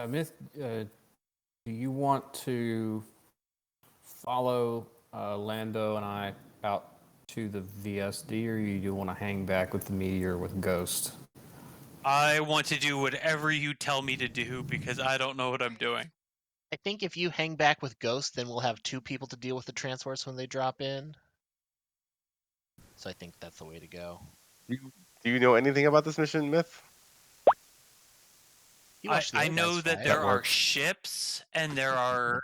Myth, do you want to follow Lando and I out to the VSD, or you do want to hang back with the meteor with Ghost? I want to do whatever you tell me to do because I don't know what I'm doing. I think if you hang back with Ghost, then we'll have two people to deal with the transports when they drop in. So I think that's the way to go. Do you know anything about this mission, Myth? You I watched the I other guys know that fight. That there are works. ships and there are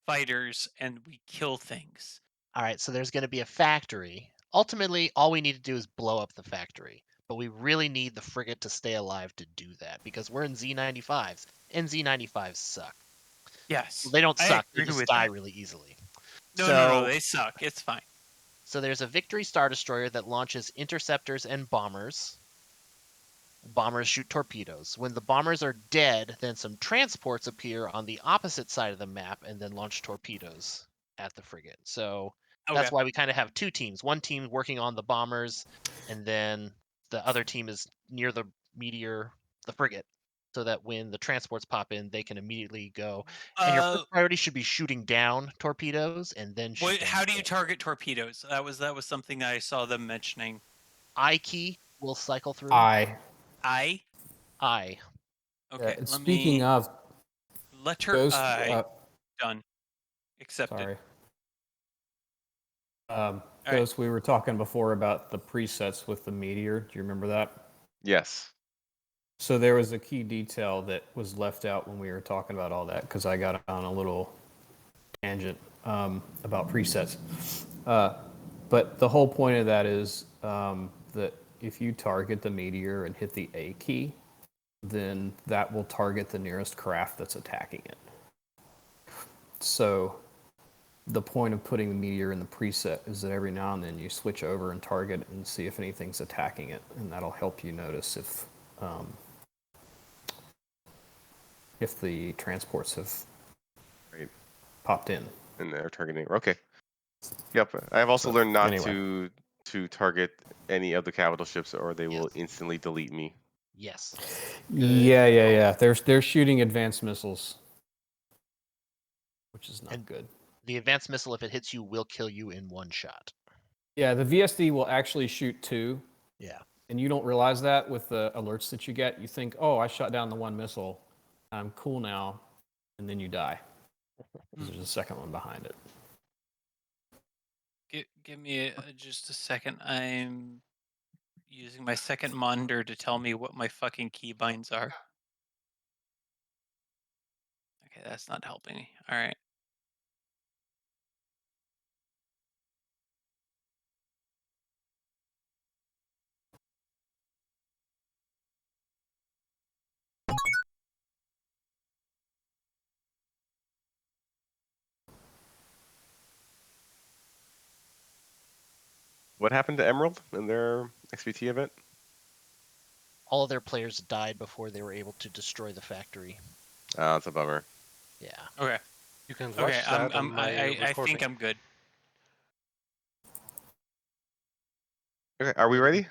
fighters and we kill things. All right, so there's going to be a factory. Ultimately, all we need to do is blow up the factory. But we really need the frigate to stay alive to do that because we're in Z95s, and Z95s suck. Well, Yes, they don't I suck; they agree just with die that. really easily. No, So, they suck. It's fine. so there's a Victory Star Destroyer that launches interceptors and bombers. Bombers shoot torpedoes. When the bombers are dead, then some transports appear on the opposite side of the map and then launch torpedoes at the frigate. So Okay. that's why we kind of have two teams. One team working on the bombers, and then the other team is near the meteor, the frigate, so that when the transports pop in, they can immediately go. And your Uh, first priority should be shooting down torpedoes and then shoot what? them. How do you target torpedoes? That was something I saw them mentioning. I key will cycle through. I. I. I. Okay. And Let speaking me. of Letter Ghost, I. Done. Accepted. sorry, All right. Ghost, we were talking before about the presets with the meteor. Do you remember that? Yes. So there was a key detail that was left out when we were talking about all that because I got on a little tangent about presets. But the whole point of that is that if you target the meteor and hit the A key, then that will target the nearest craft that's attacking it. So the point of putting the meteor in the preset is that every now and then you switch over and target it and see if anything's attacking it, and that'll help you notice if the transports have Right. popped in. And they're targeting. Okay. Yep. I've also So learned not anyway, to target any of the capital ships, or they will Yes. instantly delete me. Yes. yeah. They're shooting advanced missiles, which is not And good. the advanced missile, if it hits you, will kill you in one shot. Yeah, the VSD will actually shoot two, Yeah. and you don't realize that with the alerts that you get. You think, oh, I shot down the one missile, I'm cool now, and then you die. Because there's a second one behind it. Give me just a second. I'm using my second monitor to tell me what my fucking keybinds are. Okay, that's not helping me. All right. What happened to Emerald in their XPT event? All of their players died before they were able to destroy the factory. Ah, it's a bummer. Yeah. Okay. You can Okay. watch that on my I think recording. I'm good. Okay, are we ready?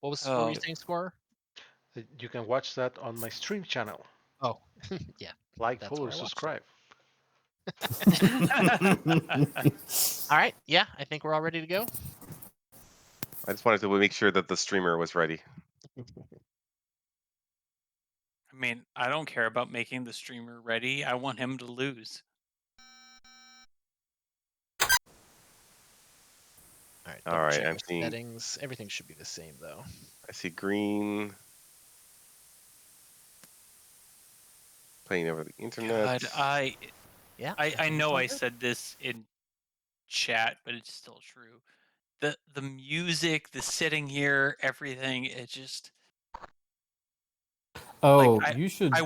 What were Oh. you saying, Score? You can watch that on my stream channel. Oh, yeah. Like, That's follow, where I watched it. subscribe. All right. Yeah, I think we're all ready to go. I just wanted to make sure that the streamer was ready. I mean, I don't care about making the streamer ready. I want him to lose. All right. All Double right, check I'm our seeing. settings. Everything should be the same though. I see green. Playing over the internet. God, Yeah. I know all I good. said this in chat, but it's still true. The music, the sitting here, everything, it just like Oh, you should I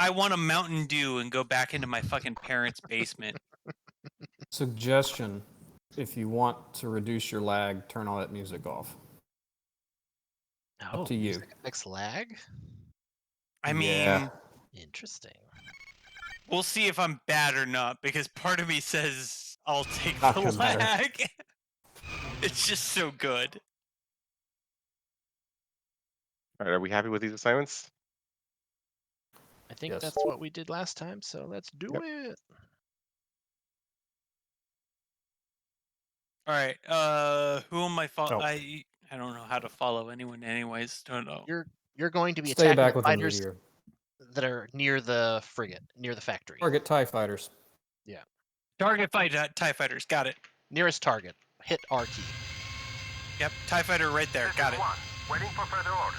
want a Mountain Dew and go back into my fucking parents' basement. suggestion if you want to reduce your lag, turn all that music off. Oh, To you. music affects lag. I Yeah. mean, Interesting. we'll see if I'm bad or not because part of me says I'll take Not the good matter. lag. It's just so good. All right, are we happy with these assignments? think Yes. that's what we did last time, so let's do it. All right. Who am I follow? Oh. I don't know how to follow anyone. Anyways, don't know. You're going to be Stay attacking back the with the fighters meteor. that are near the frigate, near the factory. Target TIE fighters. Target fight TIE fighters. Got it. Nearest target. Hit R key. Yep. TIE fighter right there. Got it. Waiting for further orders.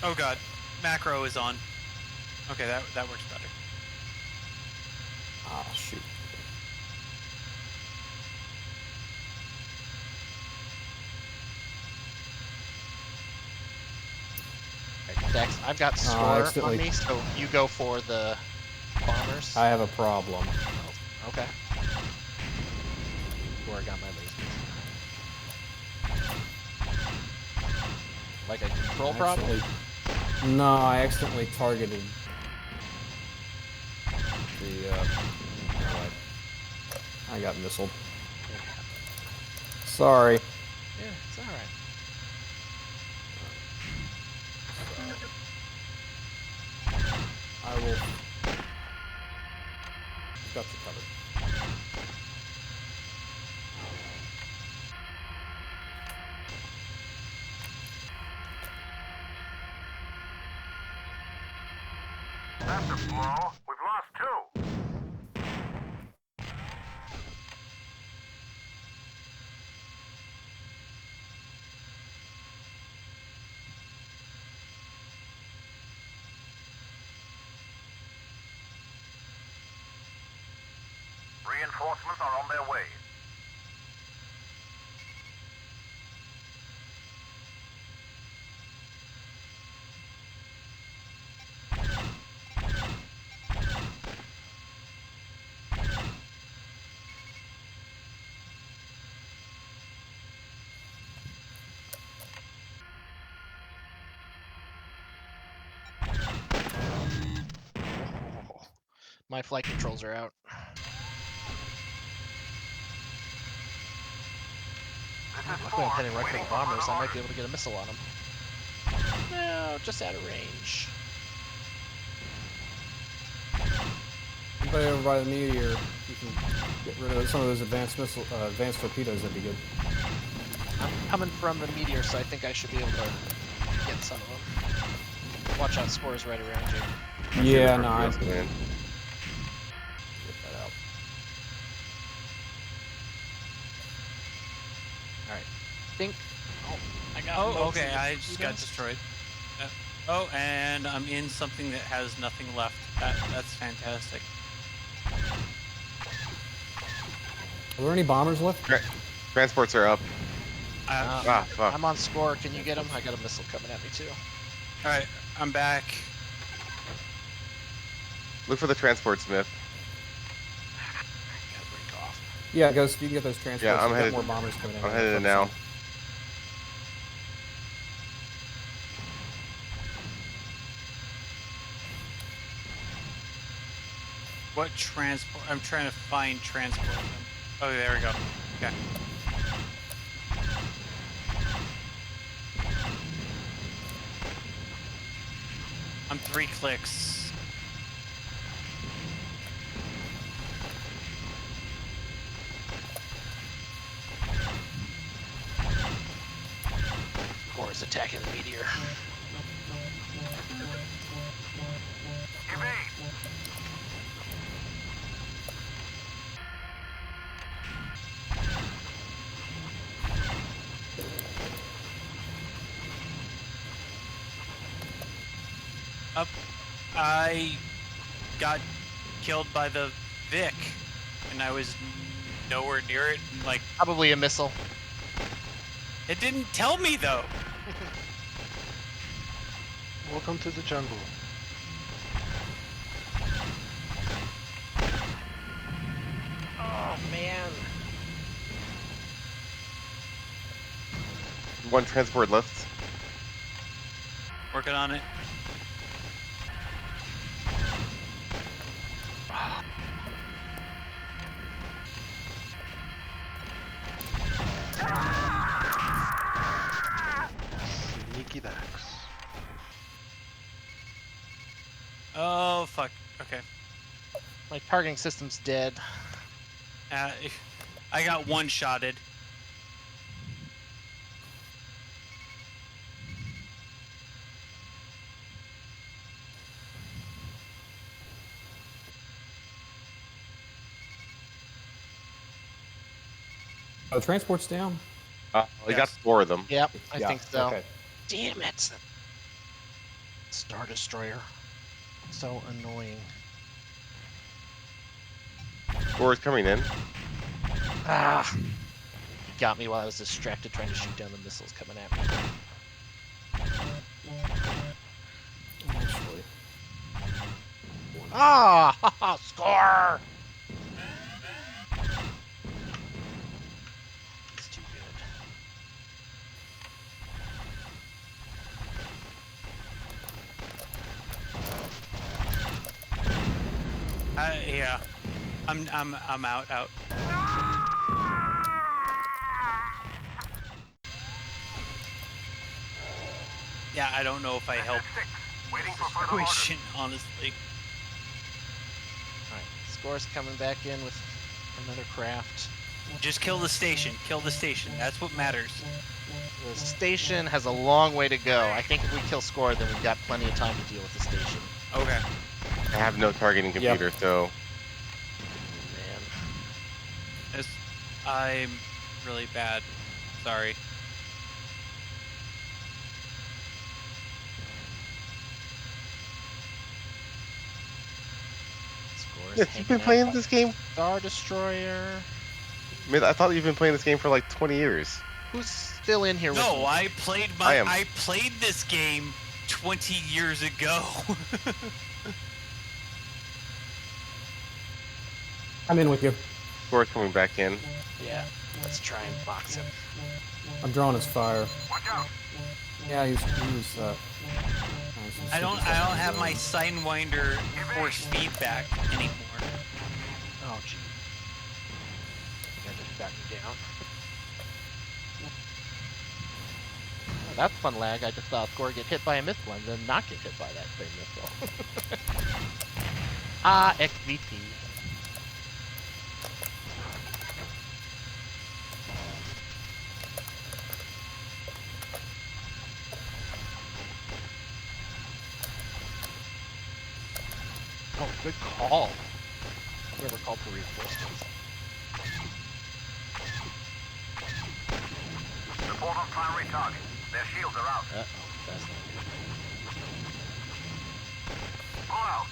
Oh god. Macro is on. Okay, that works better. Ah, shoot. Right, Dex, I've got I score on accidentally- me, so you go for the bombers. I have a problem. Okay. Where I got my lasers. Like a control problem? No, I accidentally targeted the. No, I got missiled. Sorry. Yeah, it's alright. I will. I've got you covered. That's a blow. We've lost 2. Reinforcements are on their way. My flight controls are out. Luckily, I'm heading right for the bombers. I might be able to get a missile on them. No, just out of range. Anybody over by the meteor, you can get rid of some of those advanced torpedoes. That'd be good. I'm coming from the meteor, so I think I should be able to get some of them. Watch out, scores right around you. Yeah, no, I Yes, man. get that out. Alright. Think. Oh, I got Oh, most of okay. the I just got torpedoes. destroyed. Oh, and I'm in something that has nothing left. That's fantastic. Are there any bombers left? Transports are up. Ah, fuck. I'm on score. Can you get them? I got a missile coming at me too. All right, I'm back. Look for the transport, Smith. Gotta break off. Yeah, Ghost, you can get those transports. Yeah, I'm We've got headed- more bombers coming in. I'm headed in now. What transport? I'm trying to find transport. Oh, there we go. Okay. I'm 3 clicks. Or is attacking the meteor. Evade. Up. I got killed by the Vic, and I was nowhere near it. Like, Probably a missile. it didn't tell me though. Welcome to the jungle. Oh man. One transport left. Working on it. Sneaky Dax. Oh fuck. Okay. My targeting system's dead. I got one-shotted. Oh, transport's down. We got Yes. 4 of them. Yep, I Yeah, think so. okay. Damn it! Star Destroyer. So annoying. Score is coming in. Ah! He got me while I was distracted trying to shoot down the missiles coming at me. Actually, Ah! Haha! Score! It's too good. Yeah. I'm out. Yeah, I don't know if I helped Waiting this for further orders. situation, honestly. Alright, Score's coming back in with another craft. Just kill the station. Kill the station. That's what matters. The station has a long way to go. I think if we kill Score, then we've got plenty of time to deal with the station. Okay. I have no targeting computer, so Man. I'm really bad. Sorry. Score's Myth, you've been hanging out playing by this game? Star Destroyer. Myth, I thought you've been playing this game for like 20 years. Who's still in here with No, me? I played I am. I played this game 20 years ago. I'm in with you. Score is coming back in. Yeah, let's try and box him. I'm drawing his fire. Watch out. Yeah, he's I don't have my Sidewinder force feedback anymore. Oh, gee. That just got me down. Oh, that's fun lag. I just saw Score get hit by a missile and then not get hit by that same missile. Ah, XVP. Oh, good call. Whoever called for reinforcements. Report on primary target. Their shields are out. Uh-oh, that's not good. Pull out.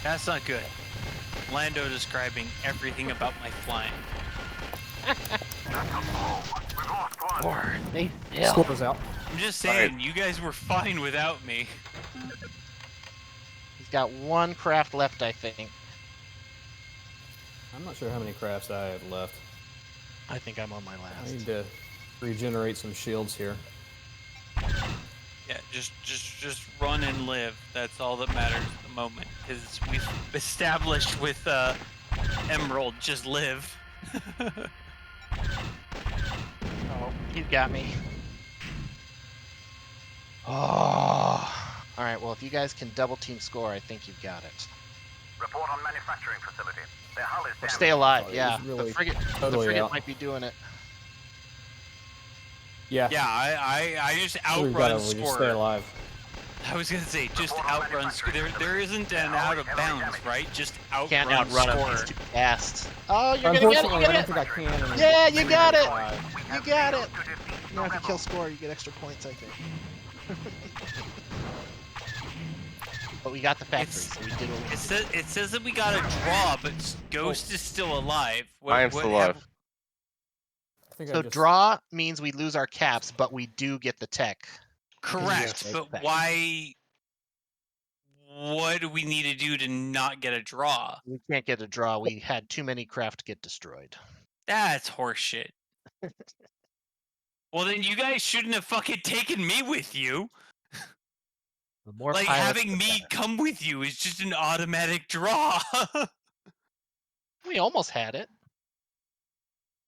That's not good. Lando describing everything about my flying. That's a blow. We've lost one. Score, stay still. Score's out. I'm just Alright. saying, you guys were fine without me. He's got one craft left, I think. I'm not sure how many crafts I have left. I think I'm on my I last. need to regenerate some shields here. Yeah, just run and live. That's all that matters at the moment. Because we've established with Emerald, just live. Oh, he's got me. Oh. All right. Well, if you guys can double team Score, I think you've got it. Report on manufacturing facility. Their hull is Or damaged. stay alive. Oh, it Yeah, was really the frigate totally out. might be doing it. Yeah. Yeah, I just We gotta outrun just stay Score. alive. I was gonna say, just outrun Score. There isn't an out of bounds, right? Just outrun Can't outrun him. Score. He's too fast. Oh, you're gonna get it. Unfortunately, You I get don't it. think I can. Yeah, you got it. We You have got failed it. to defeat Now, if you November. kill Score, you get extra points, I think. But we got the factory, It's- so we did what we It says that we got a draw, but Ghost is still alive. I am still alive. I think I So just, draw means we lose our caps, but we do get the tech. Correct, Yes. but why? What do we need to do to not get a draw? We can't get a draw. We had too many craft get destroyed. That's horseshit. Well, then you guys shouldn't have fucking taken me with you. The more Like, pilots, having the me better. come with you is just an automatic draw. We almost had it.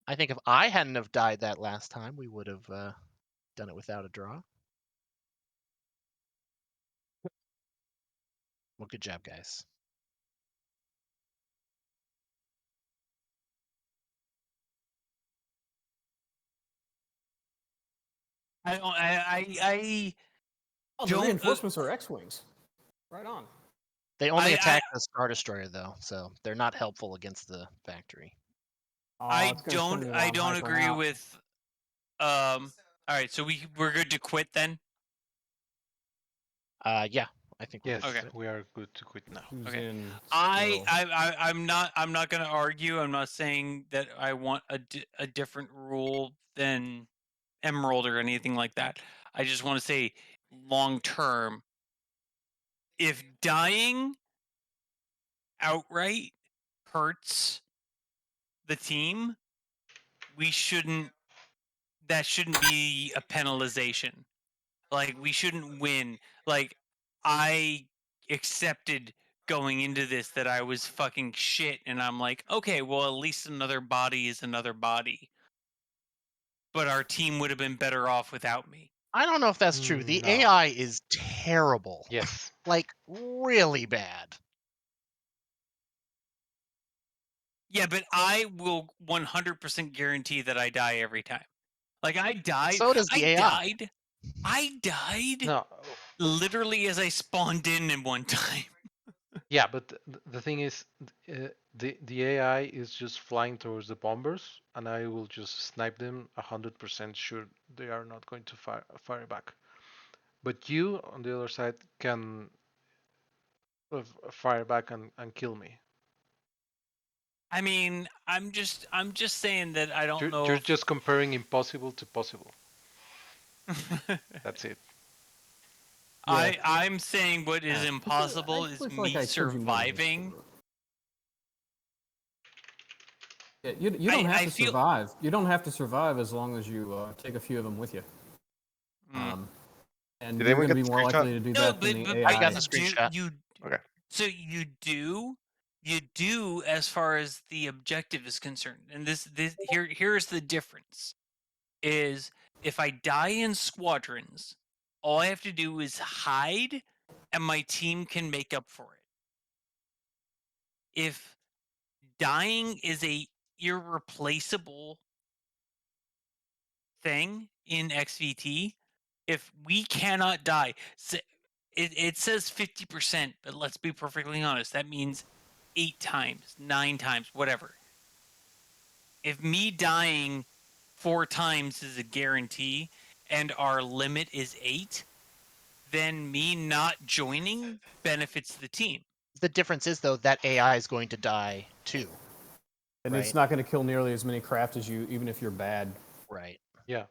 I think if I hadn't have died that last time, we would have done it without a draw. Well, good job, guys. I Oh, the don't. reinforcements are X-wings. Right on. They only I- attack the Star Destroyer though, so they're not helpful against the factory. Oh, it's gonna turn me while I I'm don't hypering agree out. with. All right, so we're good to quit then. Yeah, I think we're Yes, good. Okay. we are good to quit now. Who's Okay. in I'm still? not gonna argue. I'm not saying that I want a different rule than Emerald or anything like that. I just want to say long term, if dying outright hurts the team, that shouldn't be a penalization. Like we shouldn't win. Like I accepted going into this that I was fucking shit and I'm like, okay, well at least another body is another body. But our team would have been better off without me. I don't know if that's true. The No. AI is terrible. Yes. Like really bad. Yeah, but I will 100% guarantee that I die every time. Like I died. So does the AI. I died No. literally as I spawned in one time. Yeah, but the thing is, the AI is just flying towards the bombers, and I will just snipe them 100% sure they are not going to fire back. But you on the other side can fire back and kill me. I mean, I'm just saying that I don't know. You're just comparing impossible to possible. That's it. I'm saying what is Yeah. impossible I is feel like me I told you more than this surviving. before. Yeah, you don't have I to feel- survive. You don't have to survive as long as you take a few of them with you. Mm. And Did you're anyone going to get be the more screenshot? likely to do that than the AI. I got the screenshot. Okay. So you do as far as the objective is concerned. And this here's the difference. Is if I die in squadrons, all I have to do is hide and my team can make up for it. If dying is a irreplaceable thing in XVT, if we cannot die, it says 50%, but let's be perfectly honest, that means 8 times, 9 times, whatever. If me dying 4 times is a guarantee and our limit is 8, then me not joining benefits the team. The difference is though that AI is going to die too. And right? it's not going to kill nearly as many craft as you, even if you're bad. Right. Yeah.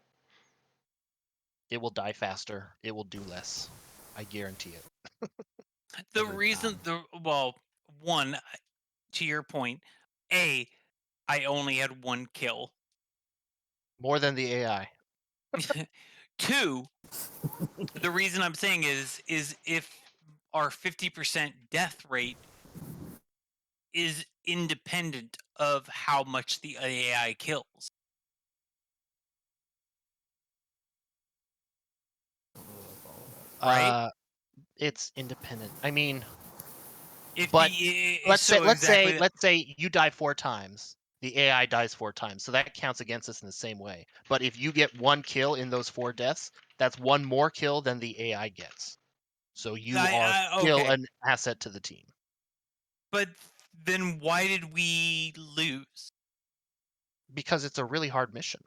It will die faster. It will do less. I guarantee it. The Every reason time. one, to your point, I only had 1 kill. More than the AI. 2, the reason I'm saying is if our 50% death rate is independent of how much the AI kills. Right? It's independent. I mean, If but let's exactly say you die 4 times. The AI dies 4 times, so that counts against us in the same way. But if you get 1 kill in those 4 deaths, that's 1 more kill than the AI gets. So you are still okay. an asset to the team. But then why did we lose? Because it's a really hard mission.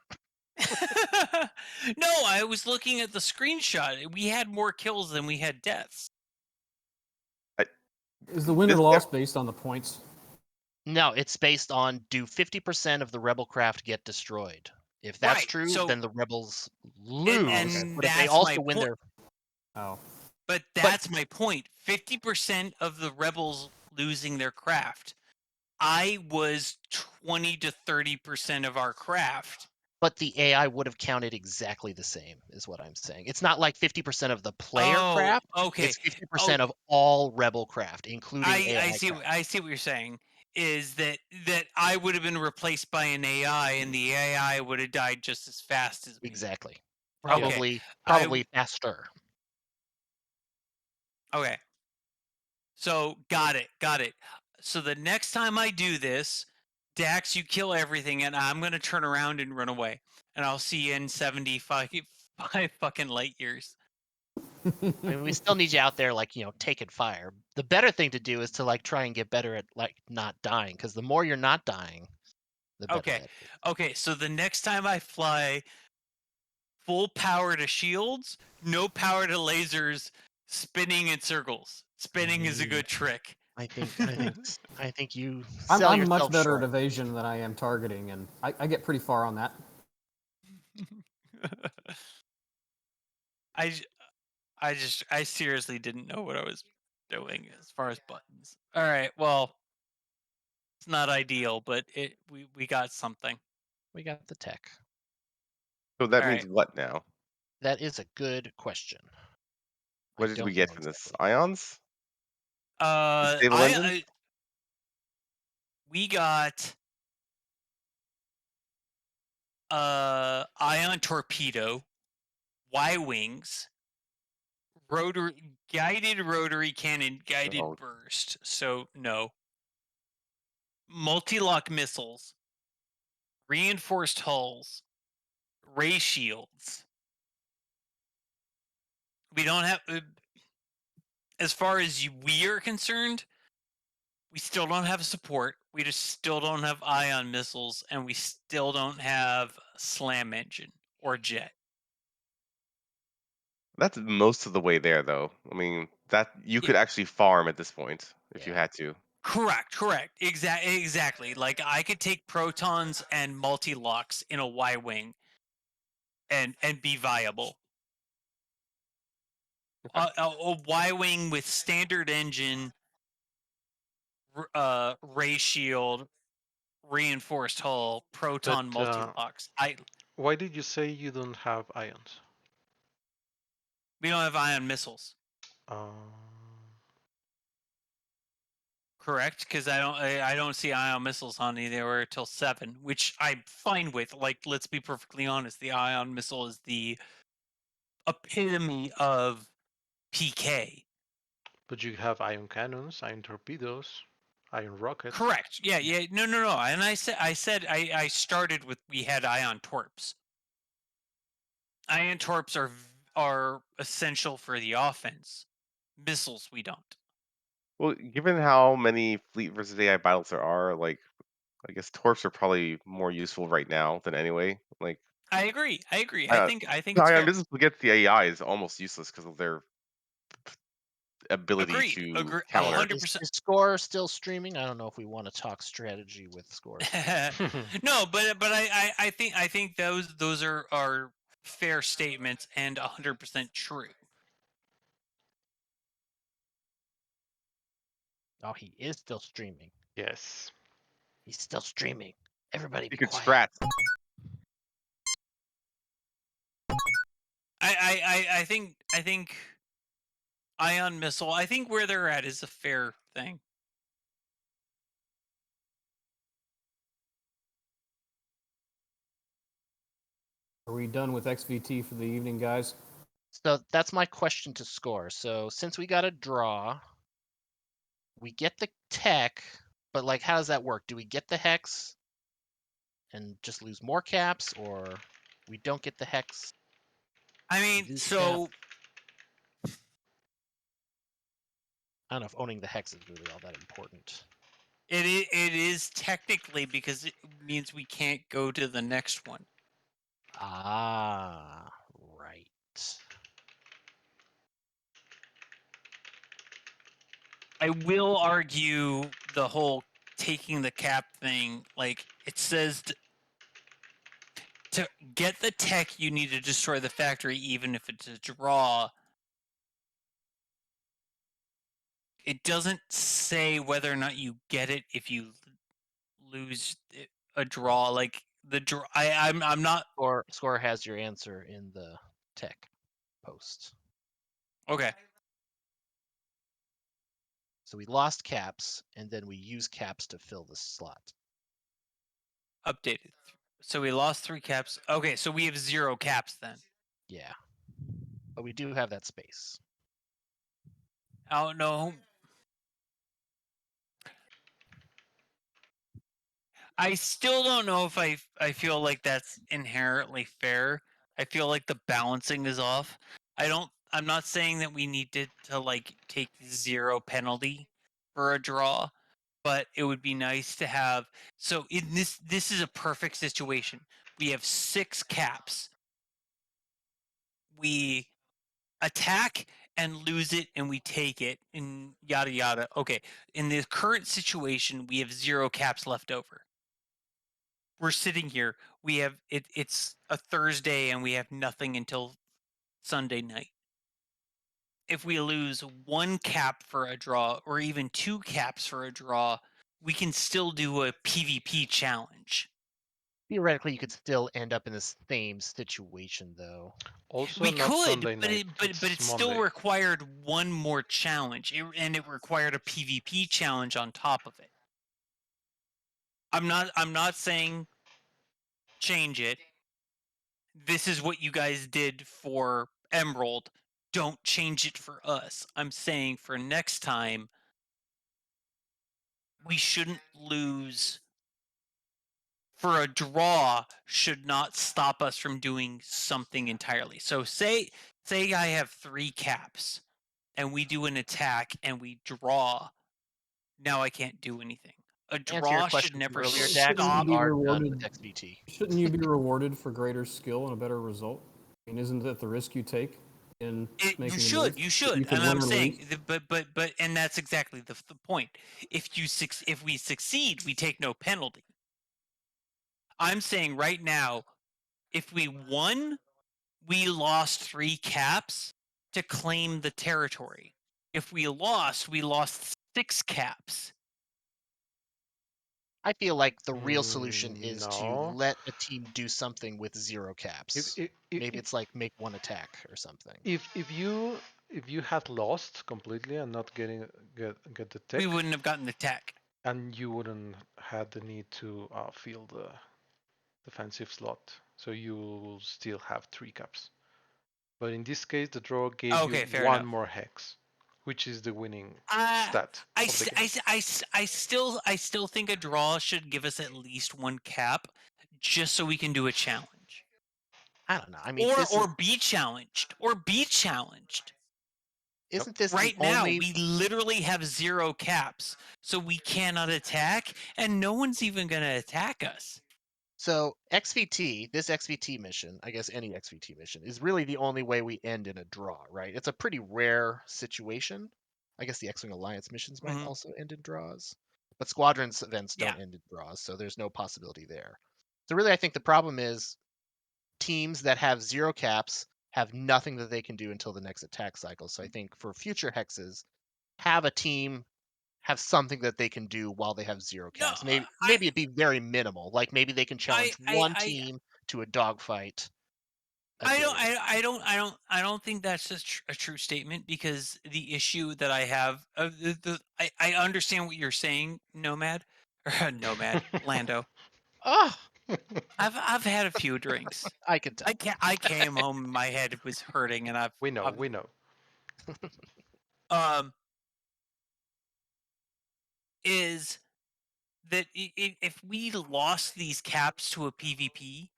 No, I was looking at the screenshot. We had more kills than we had deaths. Is the win or This- loss based on the points? No, it's based on do 50% of the rebel craft get destroyed? If that's Right, true, so- then the rebels lose. and But if they that's also my win point. their Oh. But that's my point. 50% of the rebels losing their craft. I was 20 to 30% of our craft. but the AI would have counted exactly the same, is what I'm saying. It's not like 50% of the player craft. Okay. It's 50% of all rebel craft, including AI. I see. Craft. I see what you're saying. Is that I would have been replaced by an AI, and the AI would have died just as fast as me. Exactly. Okay. Probably faster. Okay. So got it. So the next time I do this, Dax, you kill everything, and I'm gonna turn around and run away, and I'll see you in 75 fucking light years. I mean, we still need you out there, like, taking fire. The better thing to do is to like try and get better at like not dying, because the more you're not dying, the better Okay. that is. Okay. So the next time I fly, full power to shields, no power to lasers, spinning in circles. Spinning is a good trick. I think you I'm, sell I'm yourself much better short. at evasion than I am targeting, and I get pretty far on that. I seriously didn't know what I was doing as far as buttons. All right, well, it's not ideal, but we got something. We got the tech. So that All means right. what now? That is a good question. What I did don't we get know from this? exactly. Ions? Stable engines? We got ion torpedo, Y wings, guided rotary cannon, guided Oh. burst. So no. Multi-lock missiles, reinforced hulls, ray shields. We don't have, as far as we are concerned, we still don't have support. We just still don't have ion missiles, and we still don't have slam engine or jet. That's most of the way there, though. I mean, that you Yeah. could actually farm at this point if you Yeah. had to. Correct. Exactly. Like I could take protons and multi-locks in a Y-wing and be viable. A Y-wing with standard engine, ray shield, reinforced hull, proton But multi-locks. why did you say you don't have ions? We don't have ion missiles. Um, Correct, because I don't see ion missiles on anywhere till 7, which I'm fine with. Like, let's be perfectly honest, the ion missile is the epitome of PK. but you have ion cannons, ion torpedoes, ion rockets. Correct. Yeah. No. And I said I started with we had ion torps. Ion torps are essential for the offense. Missiles we don't. Well, given how many fleet versus AI battles there are, like I guess torps are probably more useful right now than anyway. Like I agree. I uh, think it's ion fair. missiles against the AI is almost useless because of their ability Agreed. to counter. 100%. Is Score still streaming? I don't know if we want to talk strategy with Score. No, but I think those are fair statements and 100% true. Oh, he is still streaming. Yes. He's still streaming. Everybody You be could quiet. strat. I think ion missile. I think where they're at is a fair thing. Are we done with XVT for the evening, guys? So that's my question to Score. So since we got a draw, we get the tech, but like, how does that work? Do we get the hex and just lose more caps, or we don't get the hex? I mean, lose so I don't know if owning the hex is really all that important. it is technically because it means we can't go to the next one. Ah, right. I will argue the whole taking the cap thing. Like it says to get the tech, you need to destroy the factory, even if it's a draw. It doesn't say whether or not you get it if you lose a draw. Like the draw, I'm not Score has your answer in the tech post. okay. So we lost caps, and then we use caps to fill the slot. Updated. So we lost 3 caps. Okay, so we have 0 caps then. Yeah, but we do have that space. Oh no. I still don't know if I feel like that's inherently fair. I feel like the balancing is off. I'm not saying that we need to like take 0 penalty for a draw, but it would be nice to have. So in this is a perfect situation. We have 6 caps. We attack and lose it and we take it and yada yada. Okay, in the current situation we have 0 caps left over. We're sitting here. We have it's a Thursday and we have nothing until Sunday night. If we lose 1 cap for a draw or even 2 caps for a draw, we can still do a PvP challenge. Theoretically, you could still end up in the same situation, though. Also, We not could, Sunday but night. it still Monday. required 1 more challenge, and it required a PvP challenge on top of it. I'm not saying change it. This is what you guys did for Emerald. Don't change it for us. I'm saying for next time, we shouldn't lose. For a draw should not stop us from doing something entirely. So say I have 3 caps and we do an attack and we draw. Now I can't do anything. A To answer your draw should question from never earlier, Dax, Shouldn't you we stop. be are done with rewarded? XVT. Shouldn't you be rewarded for greater skill and a better result? I mean, isn't that the risk you take in You making a move? should, That you could and win I'm or saying, lose? but, and that's exactly the point. If we succeed, we take no penalty. I'm saying right now, if we won, we lost 3 caps to claim the territory. If we lost 6 caps. I feel like the real solution is to No. let a team do something with 0 caps. Maybe it's like make 1 attack or something. If you had lost completely and not get the tick, We wouldn't have gotten the tech. and you wouldn't had the need to fill the defensive slot, so you will still have 3 caps. But in this case, the draw gave Okay, you fair 1 enough. more hex, which is the winning I stat of the game. I still think a draw should give us at least 1 cap, just so we can do a challenge, I don't know. I mean, or be challenged, isn't this the Right now, only? we literally have 0 caps, so we cannot attack, and no one's even gonna attack us. So XVT, this XVT mission, I guess any XVT mission, is really the only way we end in a draw, right? It's a pretty rare situation. I guess the X-Wing Alliance missions might Mhm. also end in draws, but Squadrons events Yeah. don't end in draws, so there's no possibility there. So really, I think the problem is teams that have 0 caps have nothing that they can do until the next attack cycle. So I think for future hexes, have a team have something that they can do while they have 0 No, caps. Maybe it'd be very minimal. Like maybe they can challenge one team to a dogfight. I don't think that's a true statement, because the issue that I have, I understand what you're saying, Nomad, or Nomad, Lando. Oh, I've had a few drinks. I can tell. I came home and my head was hurting, and We know. Is that if we lost these caps to a PvP,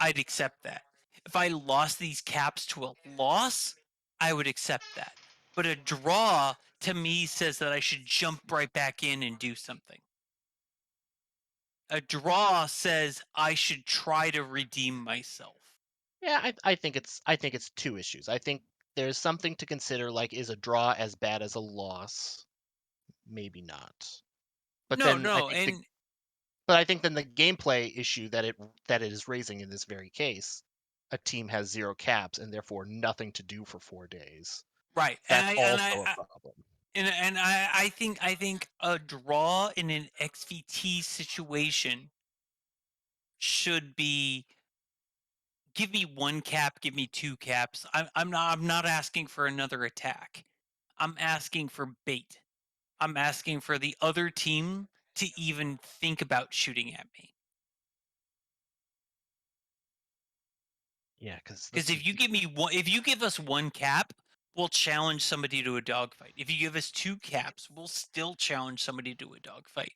I'd accept that. If I lost these caps to a loss, I would accept that. But a draw to me says that I should jump right back in and do something. A draw says I should try to redeem myself. Yeah, I think it's 2 issues. I think there's something to consider. Like, is a draw as bad as a loss? Maybe not. But then I think then the gameplay issue that it is raising in this very case, a team has 0 caps and therefore nothing to do for 4 days. Right. That's also a problem. And I think a draw in an XVT situation should be, give me 1 cap, give me 2 caps. I'm not asking for another attack. I'm asking for bait. I'm asking for the other team to even think about shooting at me. Yeah, because if you give us 1 cap, we'll challenge somebody to a dogfight. If you give us 2 caps, we'll still challenge somebody to a dogfight.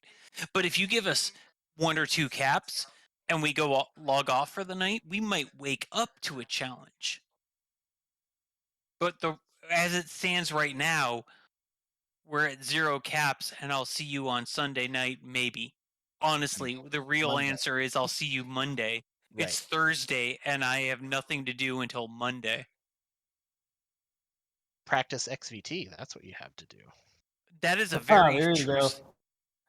But if you give us 1 or 2 caps and we go log off for the night, we might wake up to a challenge. But as it stands right now, we're at 0 caps, and I'll see you on Sunday night, maybe. Honestly, the real Monday. answer is I'll see you Monday. Right. It's Thursday, and I have nothing to do until Monday. Practice XVT. That's what you have to do. That is a very there you true. go.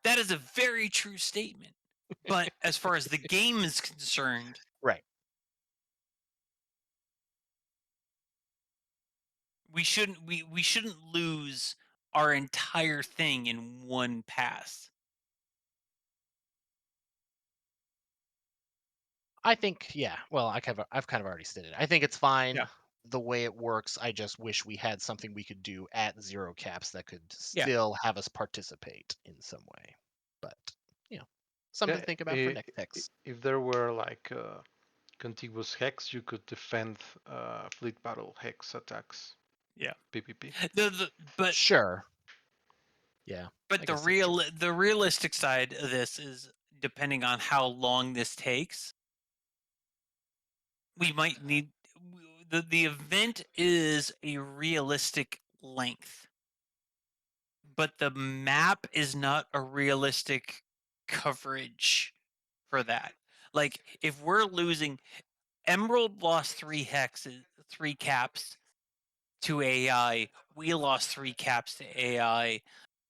That is a very true statement. But as far as the game is concerned, Right. we shouldn't lose our entire thing in one pass. I think, yeah. Well, I've kind of already stated. I think it's fine Yeah. the way it works. I just wish we had something we could do at 0 caps that could Yeah. still have us participate in some way. But something to think about for next hex. If there were like contiguous hex, you could defend fleet battle hex attacks. Yeah. PvP. But Sure. Yeah. But I the guess that's true. the realistic side of this is, depending on how long this takes, we might need the event is a realistic length, but the map is not a realistic coverage for that. Like, if we're losing, Emerald lost 3 hexes, 3 caps to AI. We lost 3 caps to AI.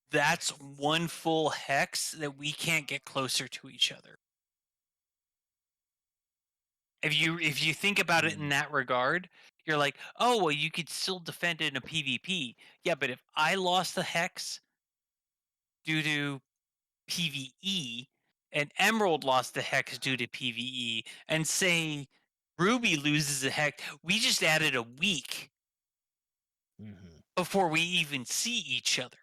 That's 1 full hex that we can't get closer to each other. If you think about it in that regard, you're like, oh, well, you could still defend it in a PvP. Yeah, but if I lost the hex due to PvE, and Emerald lost the hex due to PvE, and say Ruby loses a hex, we just added a week before we even see each other.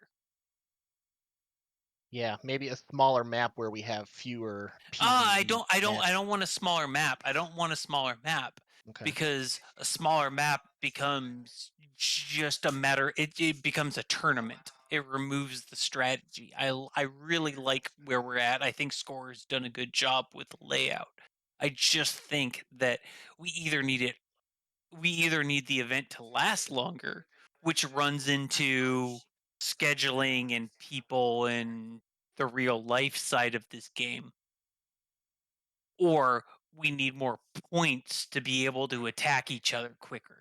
Yeah, maybe a smaller map where we have fewer PvE. I don't want a smaller map. I don't want a smaller map. Okay. Because a smaller map becomes just a matter. It becomes a tournament. It removes the strategy. I really like where we're at. I think Score's done a good job with the layout. I just think that we either need the event to last longer, which runs into scheduling and people and the real life side of this game, or we need more points to be able to attack each other quicker.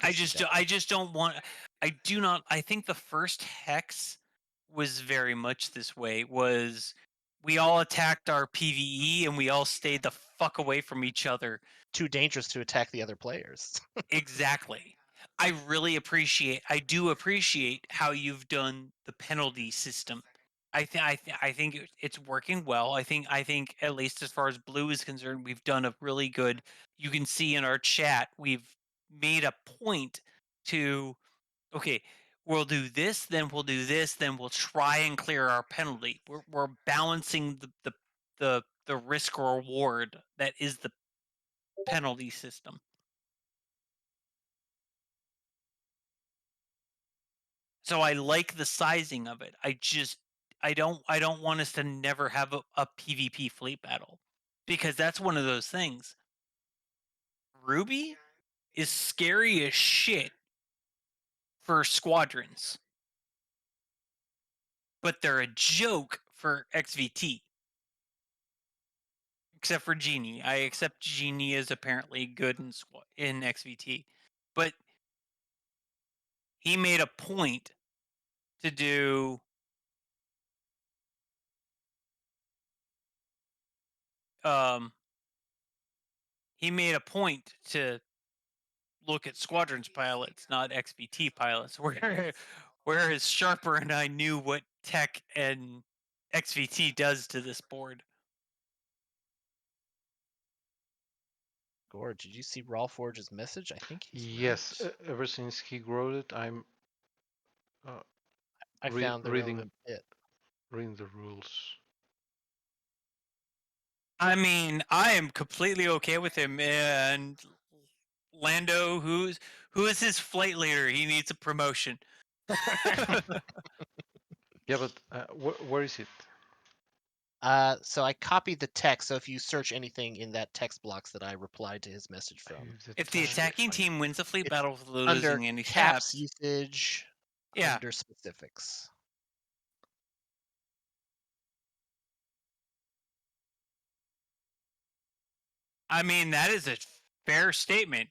I just don't want. I do not. I think the first hex was very much this way. Was we all attacked our PvE and we all stayed the fuck away from each other. Too dangerous to attack the other players. Exactly. I do appreciate how you've done the penalty system. I think it's working well. I think at least as far as Blue is concerned, we've done a really good. You can see in our chat, we've made a point to, okay, we'll do this, then we'll do this, then we'll try and clear our penalty. We're balancing the risk reward that is the penalty system. So I like the sizing of it. I don't want us to never have a PvP fleet battle, because that's one of those things. Ruby is scary as shit for squadrons, but they're a joke for XVT. Except for Genie. I accept Genie is apparently good in XVT. But he made a point to do he made a point to look at squadrons pilots, not XVT pilots, whereas Sharper and I knew what tech and XVT does to this board. Gore, did you see Raw Forge's message? I think he's Yes, right. ever since he wrote it, I'm I found the relevant bit. reading the rules. I mean, I am completely okay with him. And Lando, who is his flight leader? He needs a promotion. Yeah, but where is it? So I copied the text. So if you search anything in that text box that I replied to his message from, If the attacking team wins the fleet It's battle without under losing any caps caps, usage, yeah. under specifics. I mean, that is a fair statement.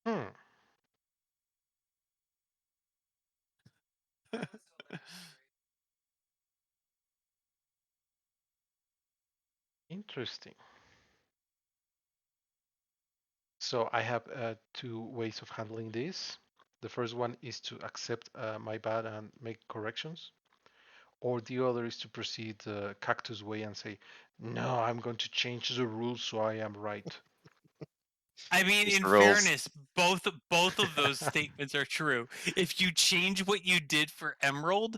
Hmm. Interesting. So I have two ways of handling this. The first one is to accept my bad and make corrections, or the other is to proceed the cactus way and say, "No, I'm going to change the rules so I am right." I mean, It's in the rules. fairness, both of those statements are true. If you change what you did for Emerald,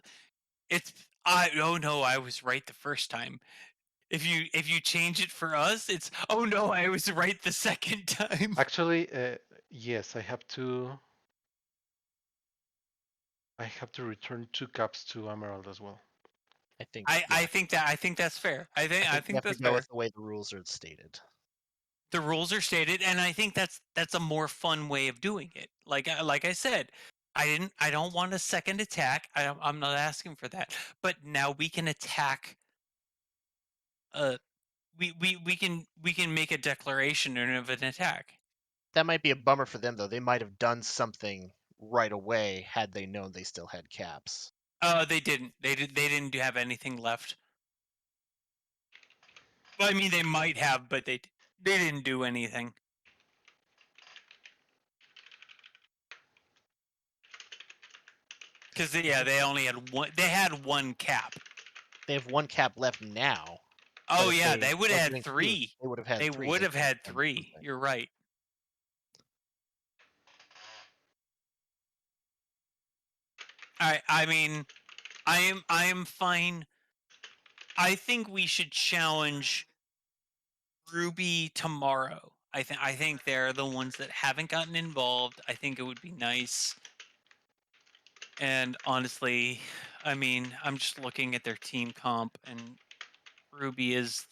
it's oh no, I was right the first time. If you change it for us, it's oh no, I was right the second time. Actually, yes, I have to. I have to return 2 caps to Emerald as well. I think. I think that's fair. I I think think we have to that's go fair. with the way the rules are stated. The rules are stated, and I think that's a more fun way of doing it. Like I said, I don't want a second attack. I'm not asking for that. But now we can attack. We can make a declaration of an attack. That might be a bummer for them, though. They might have done something right away had they known they still had caps. They didn't. They didn't have anything left. Well, I mean, they might have, but they didn't do anything. Because yeah, they only had one. They had one cap. They have 1 cap left now. Oh if yeah, they they would have wasn't had included, three. They would have had They three. would have could had done 3. something. You're right. I mean, I am fine. I think we should challenge Ruby tomorrow. I think they're the ones that haven't gotten involved. I think it would be nice. And honestly, I mean, I'm just looking at their team comp, and Ruby's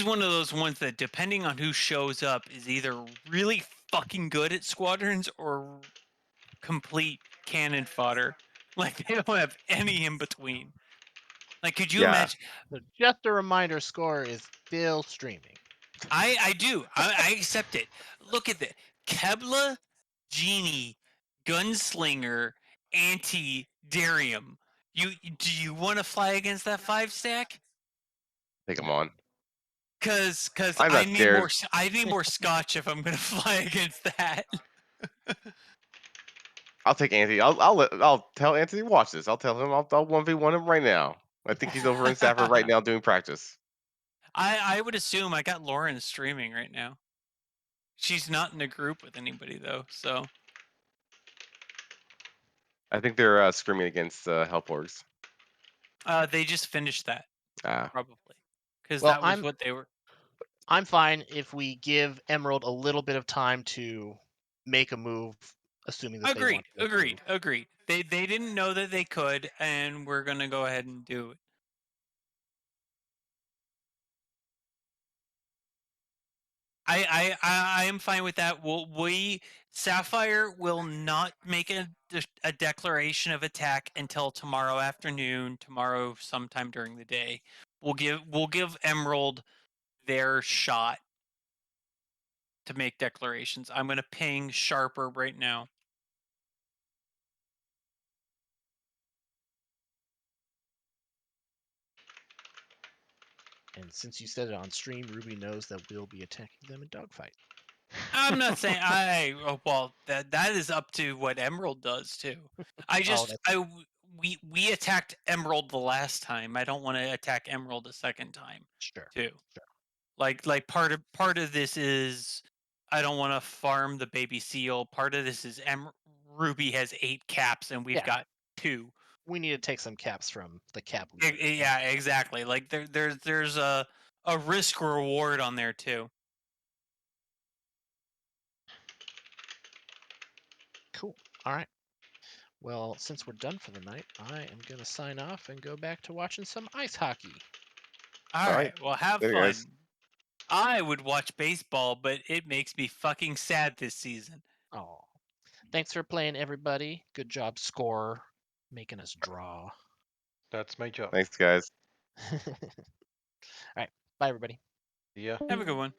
one of those ones that, depending on who shows up, is either really fucking good at squadrons or complete cannon fodder. Like, they don't have any in between. Like, could you Yeah. imagine? So just a reminder, Score is still streaming. I do. I accept it. Look at that. Kebla, Genie, Gunslinger, Anti, Darium. Do you want to fly against that 5 stack? Take them on. Cause I'm I not need scared. more scotch if I'm gonna fly against that. I'll take Anthony. I'll tell Anthony watch this. I'll tell him I'll 1v1 him right now. I think he's over in Sapphire right now doing practice. I would assume I got Lauren streaming right now. She's not in a group with anybody though, so I think they're screaming against Help Orgs. they just finished that Ah, probably because Well, that was what they were. I'm fine if we give Emerald a little bit of time to make a move, assuming that they want to make a move. Agreed. They didn't know that they could, and we're gonna go ahead and do it. I am fine with that. Sapphire will not make a declaration of attack until tomorrow afternoon, tomorrow sometime during the day. We'll give Emerald their shot to make declarations. I'm gonna ping Sharper right now. And since you said it on stream, Ruby knows that we'll be attacking them in dogfight. I'm not saying well, that is up to what Emerald does too. We attacked Emerald the last time. I don't want to attack Emerald a second time Sure. too. Sure. Like part of this is I don't want to farm the baby seal. Part of this is Ruby has 8 caps and we've Yeah. got 2. we need to take some caps from the cap leader. Yeah, exactly. Like there's a risk reward on there too. Cool. All right. Well, since we're done for the night, I am gonna sign off and go back to watching some ice hockey. All All right. right. Well, have Later, fun. guys. I would watch baseball, but it makes me fucking sad this season. Oh, thanks for playing, everybody. Good job, scorer, making us draw. That's my job. Thanks, guys. All right. Bye, everybody. Yeah. Have a good one.